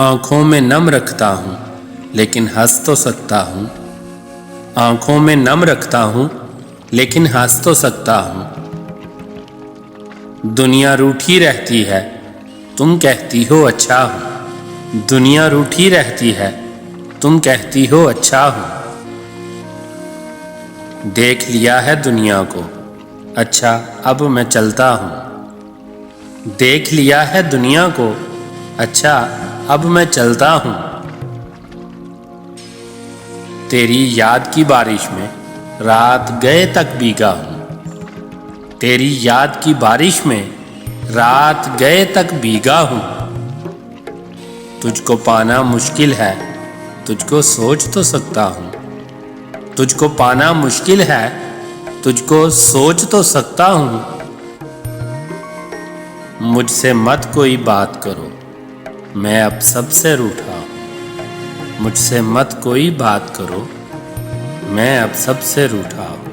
आँखों में नम रखता हूँ लेकिन हंस तो सकता हूँ। आँखों में नम रखता हूँ लेकिन हंस तो सकता हूँ। दुनिया रूठी रहती है, तुम कहती हो अच्छा हूँ। दुनिया रूठी रहती है, तुम कहती हो अच्छा हूँ। देख लिया है दुनिया को, अच्छा अब मैं चलता हूँ। देख लिया है दुनिया को, अच्छा अब मैं चलता हूँ। तेरी याद की बारिश में रात गए तक भीगा हूँ। तेरी याद की बारिश में रात गए तक भीगा हूँ। तुझको पाना मुश्किल है, तुझको सोच तो सकता हूँ। तुझको पाना मुश्किल है, तुझको सोच तो सकता हूँ। मुझसे मत कोई बात करो, मैं अब सबसे रूठा हूँ। मुझसे मत कोई बात करो, मैं अब सबसे रूठा हूँ।